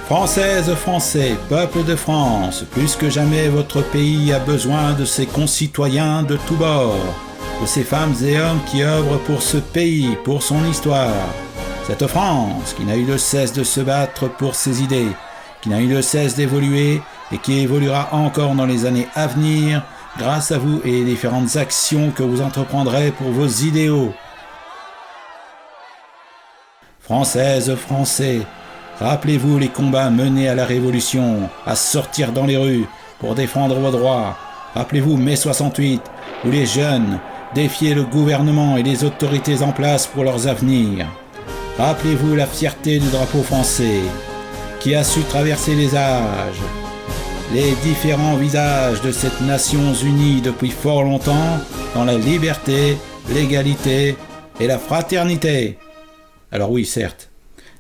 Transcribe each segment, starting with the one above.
Françaises, Français, peuple de France, plus que jamais votre pays a besoin de ses concitoyens de tous bords, de ces femmes et hommes qui œuvrent pour ce pays, pour son histoire. Cette France qui n'a eu de cesse de se battre pour ses idées, qui n'a eu de cesse d'évoluer et qui évoluera encore dans les années à venir grâce à vous et les différentes actions que vous entreprendrez pour vos idéaux. Françaises, Français, rappelez-vous les combats menés à la Révolution, à sortir dans les rues pour défendre vos droits. Rappelez-vous mai 68, où les jeunes défiaient le gouvernement et les autorités en place pour leurs avenirs. Rappelez-vous la fierté du drapeau français, qui a su traverser les âges, les différents visages de cette nation unie depuis fort longtemps dans la liberté, l'égalité et la fraternité. Alors oui, certes,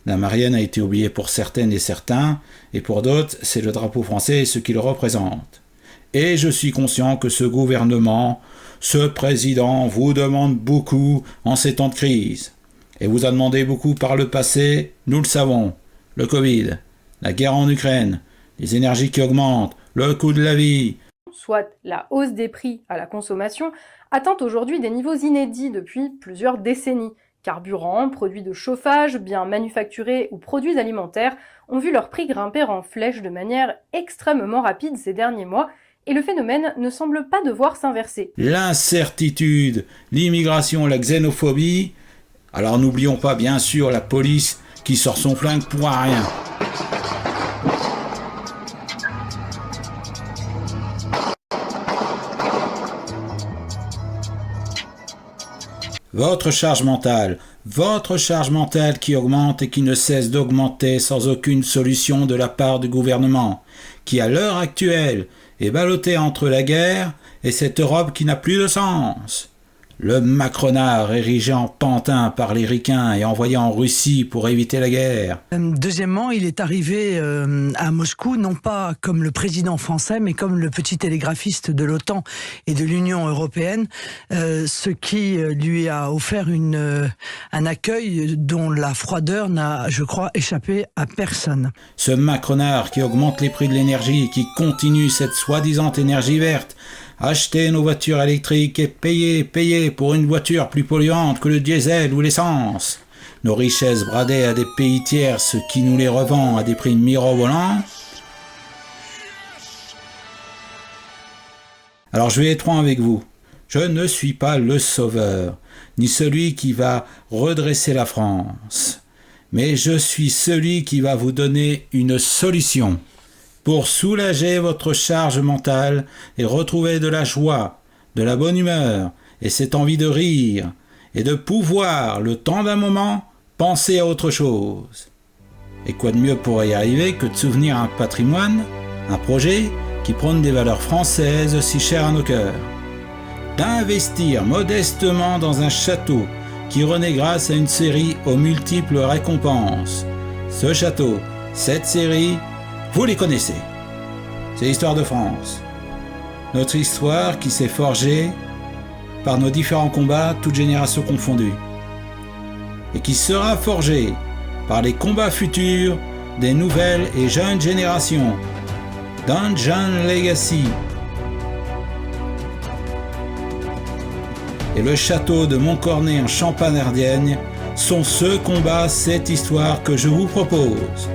la Marianne a été oubliée pour certaines et certains, et pour d'autres, c'est le drapeau français et ce qu'il représente. Et je suis conscient que ce gouvernement, ce président vous demande beaucoup en ces temps de crise. Et vous a demandé beaucoup par le passé, nous le savons. Le Covid, la guerre en Ukraine, les énergies qui augmentent, le coût de la vie, soit la hausse des prix à la consommation, atteint aujourd'hui des niveaux inédits depuis plusieurs décennies. Carburants, produits de chauffage, biens manufacturés ou produits alimentaires ont vu leur prix grimper en flèche de manière extrêmement rapide ces derniers mois, et le phénomène ne semble pas devoir s'inverser. L'incertitude, l'immigration, la xénophobie. Alors n'oublions pas bien sûr la police qui sort son flingue pour rien. Votre charge mentale qui augmente et qui ne cesse d'augmenter sans aucune solution de la part du gouvernement, qui à l'heure actuelle est ballotté entre la guerre et cette Europe qui n'a plus de sens. Le Macronard érigé en pantin par les ricains et envoyé en Russie pour éviter la guerre. Deuxièmement, il est arrivé à Moscou, non pas comme le président français, mais comme le petit télégraphiste de l'OTAN et de l'Union européenne, ce qui lui a offert un accueil dont la froideur n'a, je crois, échappé à personne. Ce Macronard qui augmente les prix de l'énergie, qui continue cette soi-disant énergie verte, acheter nos voitures électriques et payer pour une voiture plus polluante que le diesel ou l'essence. Nos richesses bradées à des pays tiers, ce qui nous les revend à des prix mirobolants. Alors je vais être franc avec vous. Je ne suis pas le sauveur, ni celui qui va redresser la France. Mais je suis celui qui va vous donner une solution pour soulager votre charge mentale et retrouver de la joie, de la bonne humeur et cette envie de rire et de pouvoir, le temps d'un moment, penser à autre chose. Et quoi de mieux pour y arriver que de souvenir un patrimoine, un projet qui prône des valeurs françaises si chères à nos cœurs. D'investir modestement dans un château qui renaît grâce à une série aux multiples récompenses. Ce château, cette série, vous les connaissez. C'est l'histoire de France. Notre histoire qui s'est forgée par nos différents combats, toutes générations confondues. Et qui sera forgée par les combats futurs des nouvelles et jeunes générations. Dungeon Legacy. Et le château de Montcornet en Champagne-Ardenne sont ce combat, cette histoire que je vous propose.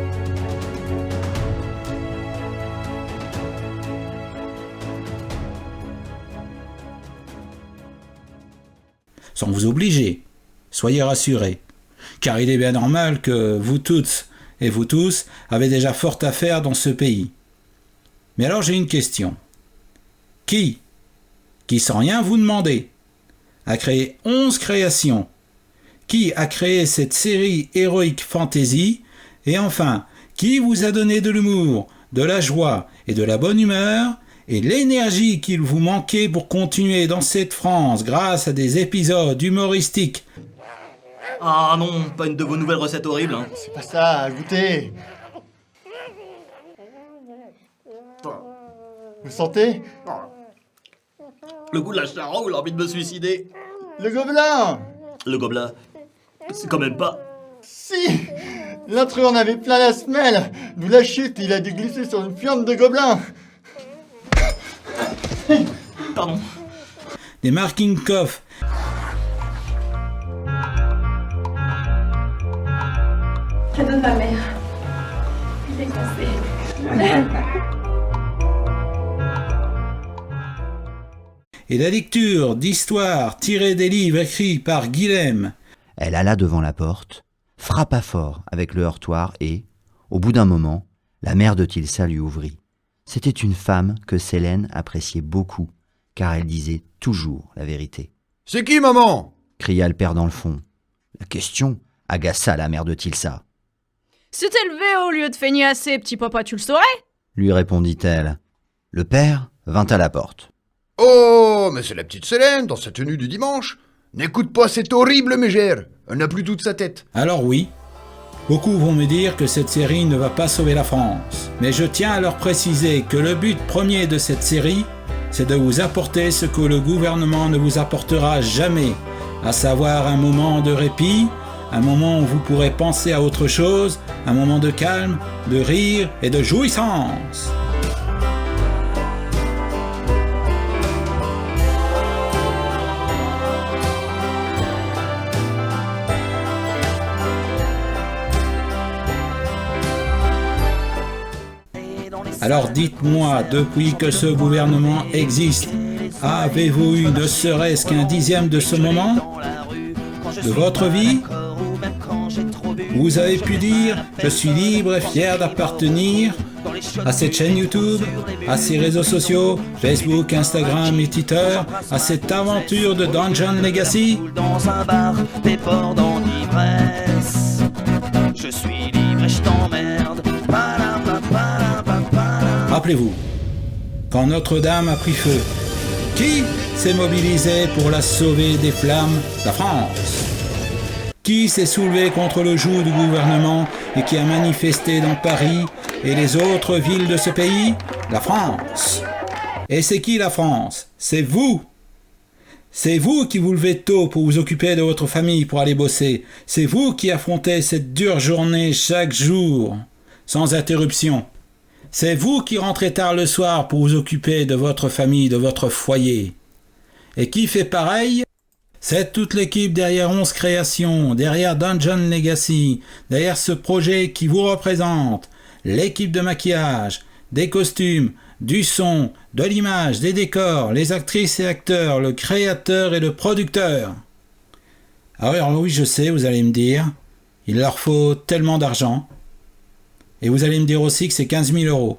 Sans vous obliger, soyez rassurés, car il est bien normal que vous toutes et vous tous avez déjà fort à faire dans ce pays. Mais alors j'ai une question. Qui sans rien vous demander, a créé 11 créations? Qui a créé cette série Heroic Fantasy? Et enfin, qui vous a donné de l'humour, de la joie et de la bonne humeur et l'énergie qu'il vous manquait pour continuer dans cette France grâce à des épisodes humoristiques? Ah non, pas une de vos nouvelles recettes horribles, hein. C'est pas ça, goûtez. Vous sentez? Le goût de la charogne, l'envie de me suicider. Le gobelin! Le gobelin, c'est quand même pas... Si! L'intrus en avait plein la semelle. D'où la chute, il a dû glisser sur une fiente de gobelins. Pardon. Des Markinkov. Cadeau de ma mère. Il est coincé. Et la lecture d'histoires tirées des livres écrits par Guilhem. Elle alla devant la porte, frappa fort avec le heurtoir et, au bout d'un moment, la mère de Tilsa lui ouvrit. C'était une femme que Sélène appréciait beaucoup, car elle disait toujours la vérité. « C'est qui, maman » cria le père dans le fond. La question agaça la mère de Tilsa. « Si t'es levé au lieu de feignasser, petit papa, tu le saurais ?» lui répondit-elle. Le père vint à la porte. « Oh, mais c'est la petite Sélène, dans sa tenue du dimanche. N'écoute pas cette horrible mégère, elle n'a plus toute sa tête. » Alors oui, beaucoup vont me dire que cette série ne va pas sauver la France. Mais je tiens à leur préciser que le but premier de cette série, c'est de vous apporter ce que le gouvernement ne vous apportera jamais, à savoir un moment de répit, un moment où vous pourrez penser à autre chose, un moment de calme, de rire et de jouissance. Alors dites-moi, depuis que ce gouvernement existe, avez-vous eu ne serait-ce qu'un dixième de ce moment de votre vie? Vous avez pu dire « Je suis libre et fier d'appartenir » à cette chaîne YouTube, à ces réseaux sociaux, Facebook, Instagram et Twitter, à cette aventure de Dungeon Legacy? Dans un bar, débordant d'ivresse. Je suis libre et je t'emmerde. Rappelez-vous, quand Notre-Dame a pris feu, qui s'est mobilisé pour la sauver des flammes? La France. Qui s'est soulevé contre le joug du gouvernement et qui a manifesté dans Paris et les autres villes de ce pays? La France. Et c'est qui la France? C'est vous. C'est vous qui vous levez tôt pour vous occuper de votre famille pour aller bosser. C'est vous qui affrontez cette dure journée chaque jour, sans interruption. C'est vous qui rentrez tard le soir pour vous occuper de votre famille, de votre foyer. Et qui fait pareil? C'est toute l'équipe derrière 11 Créations, derrière Dungeon Legacy, derrière ce projet qui vous représente. L'équipe de maquillage, des costumes, du son, de l'image, des décors, les actrices et acteurs, le créateur et le producteur. Alors oui, je sais, vous allez me dire, il leur faut tellement d'argent. Et vous allez me dire aussi que c'est 15 000 €.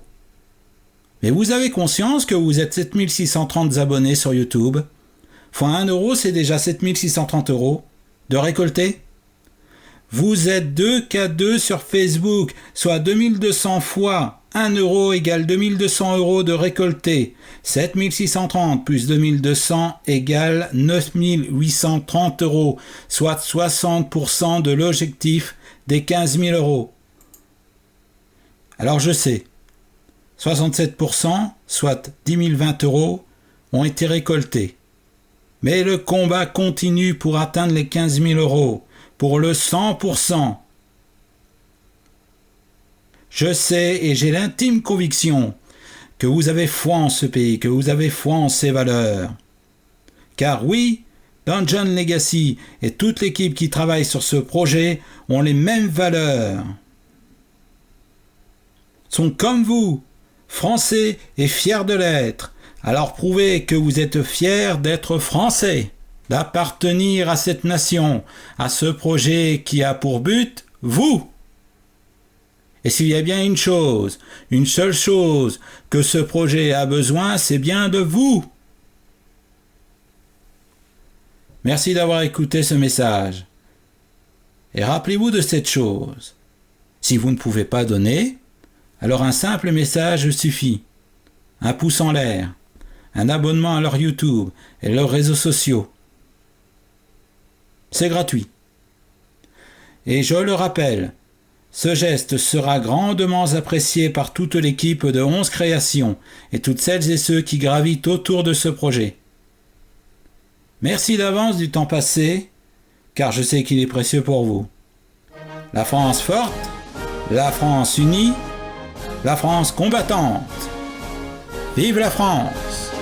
Mais vous avez conscience que vous êtes 7 630 abonnés sur YouTube? Fois 1 €, c'est déjà 7 630 € de récolter. Vous êtes 2K2 sur Facebook, soit 2200 fois 1 € égale 2200 € de récolté. 7 630 plus 2200 égale 9 830 €, soit 60% de l'objectif des 15 000 €. Alors je sais, 67%, soit 10 020 €, ont été récoltés. Mais le combat continue pour atteindre les 15 000 €, pour le 100%. Je sais et j'ai l'intime conviction que vous avez foi en ce pays, que vous avez foi en ses valeurs. Car oui, Dungeon Legacy et toute l'équipe qui travaille sur ce projet ont les mêmes valeurs. Sont comme vous, français et fiers de l'être. Alors prouvez que vous êtes fiers d'être français, d'appartenir à cette nation, à ce projet qui a pour but vous. Et s'il y a bien une chose, une seule chose que ce projet a besoin, c'est bien de vous. Merci d'avoir écouté ce message. Et rappelez-vous de cette chose. Si vous ne pouvez pas donner, alors un simple message suffit. Un pouce en l'air, un abonnement à leur YouTube et leurs réseaux sociaux. C'est gratuit. Et je le rappelle, ce geste sera grandement apprécié par toute l'équipe de 11 Créations et toutes celles et ceux qui gravitent autour de ce projet. Merci d'avance du temps passé, car je sais qu'il est précieux pour vous. La France forte, la France unie, la France combattante. Vive la France!